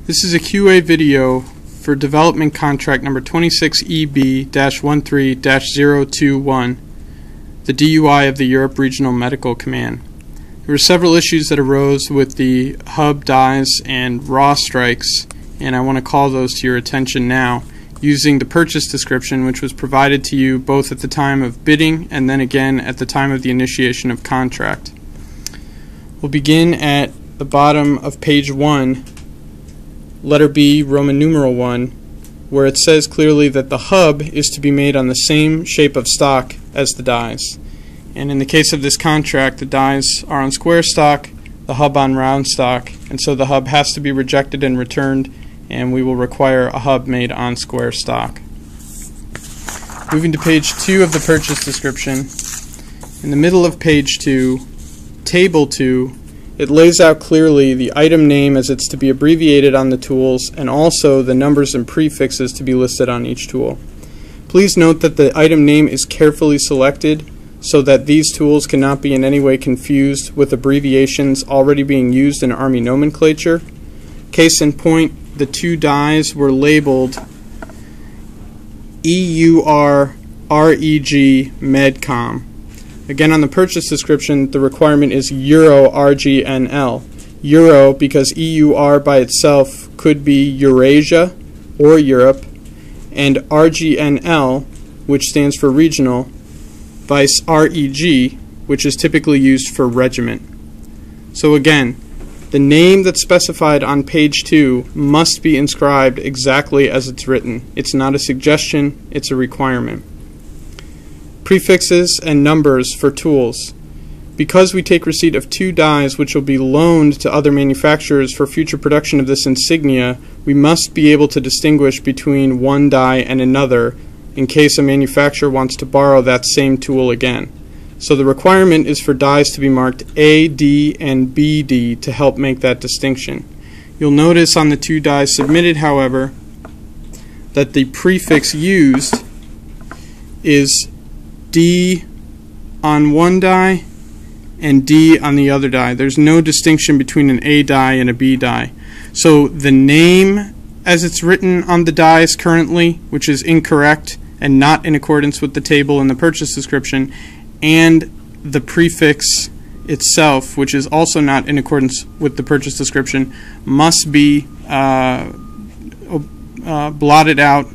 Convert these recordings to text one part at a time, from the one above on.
This is a QA video for development contract number 26EB-13-021, the DUI of the Europe Regional Medical Command. There were several issues that arose with the hub dies and raw strikes, and I want to call those to your attention now using the purchase description, which was provided to you both at the time of bidding and then again at the time of the initiation of contract. We'll begin at the bottom of page 1, letter B, Roman numeral 1, where it says clearly that the hub is to be made on the same shape of stock as the dies. And in the case of this contract, the dies are on square stock, the hub on round stock, and so the hub has to be rejected and returned, and we will require a hub made on square stock. Moving to page 2 of the purchase description, in the middle of page 2, table 2, it lays out clearly the item name as it's to be abbreviated on the tools and also the numbers and prefixes to be listed on each tool. Please note that the item name is carefully selected so that these tools cannot be in any way confused with abbreviations already being used in Army nomenclature. Case in point, the two dies were labeled EUR REG Medcom. Again, on the purchase description, the requirement is Euro RGNL. Euro because EUR by itself could be Eurasia or Europe, and RGNL, which stands for regional, vice REG, which is typically used for regiment. So again, the name that's specified on page 2 must be inscribed exactly as it's written. It's not a suggestion, it's a requirement. Prefixes and numbers for tools. Because we take receipt of two dies which will be loaned to other manufacturers for future production of this insignia, we must be able to distinguish between one die and another in case a manufacturer wants to borrow that same tool again. So the requirement is for dies to be marked AD and BD to help make that distinction. You'll notice on the two dies submitted, however, that the prefix used is D on one die and D on the other die. There's no distinction between an A die and a B die. So the name as it's written on the dies currently, which is incorrect and not in accordance with the table in the purchase description, and the prefix itself, which is also not in accordance with the purchase description, must be blotted out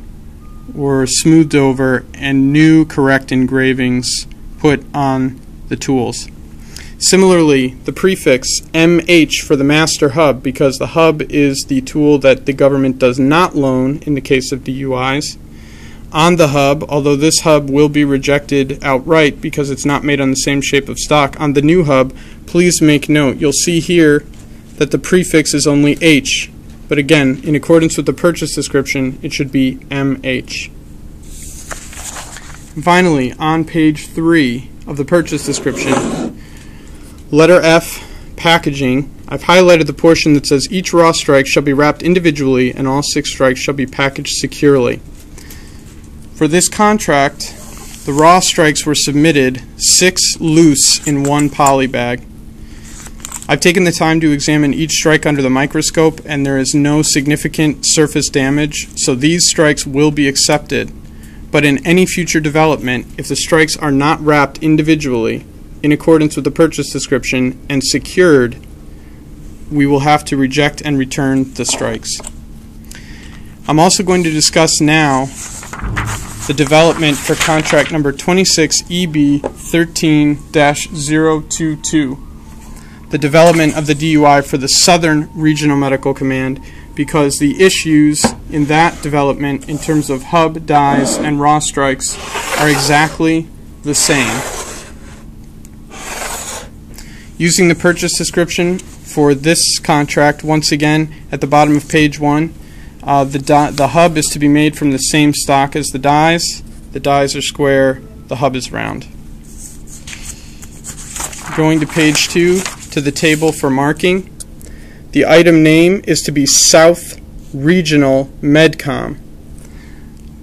or smoothed over and new correct engravings put on the tools. Similarly, the prefix MH for the master hub, because the hub is the tool that the government does not loan in the case of DUIs. On the hub, although this hub will be rejected outright because it's not made on the same shape of stock, on the new hub, please make note. You'll see here that the prefix is only H. But again, in accordance with the purchase description, it should be MH. And finally, on page 3 of the purchase description, letter F, packaging, I've highlighted the portion that says each raw strike shall be wrapped individually and all 6 strikes shall be packaged securely. For this contract, the raw strikes were submitted 6 loose in 1 poly bag. I've taken the time to examine each strike under the microscope, and there is no significant surface damage, so these strikes will be accepted. But in any future development, if the strikes are not wrapped individually, in accordance with the purchase description, and secured, we will have to reject and return the strikes. I'm also going to discuss now the development for contract number 26EB-13-022. The development of the DUI for the Southern Regional Medical Command, because the issues in that development in terms of hub, dies, and raw strikes are exactly the same. Using the purchase description for this contract, once again at the bottom of page 1, the hub is to be made from the same stock as the dies. The dies are square, the hub is round. Going to page 2, to the table for marking. The item name is to be South Regional Medcom.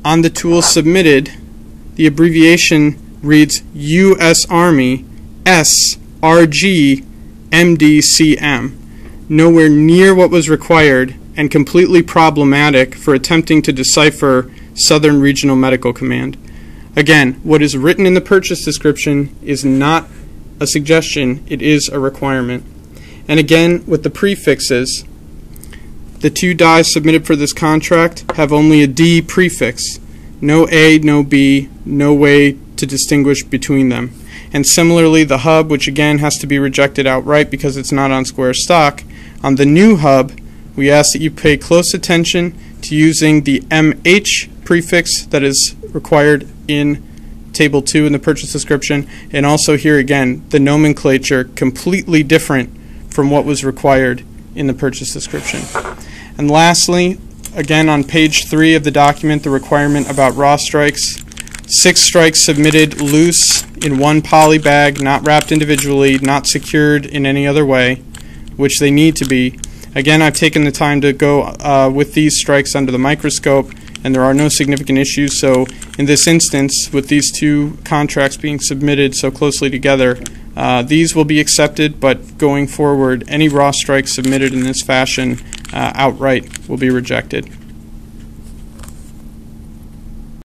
On the tool submitted, the abbreviation reads U.S. Army SRG MDCM. Nowhere near what was required and completely problematic for attempting to decipher Southern Regional Medical Command. Again, what is written in the purchase description is not a suggestion, it is a requirement. And again, with the prefixes, the 2 dies submitted for this contract have only a D prefix. No A, no B, no way to distinguish between them. And similarly, the hub, which again has to be rejected outright because it's not on square stock, on the new hub, we ask that you pay close attention to using the MH prefix that is required in Table 2 in the purchase description, and also here again, the nomenclature completely different from what was required in the purchase description. And lastly, again on page 3 of the document, the requirement about raw strikes. 6 strikes submitted loose in one poly bag, not wrapped individually, not secured in any other way, which they need to be. Again, I've taken the time to go with these strikes under the microscope, and there are no significant issues. So in this instance, with these 2 contracts being submitted so closely together, these will be accepted, but going forward, any raw strikes submitted in this fashion outright will be rejected.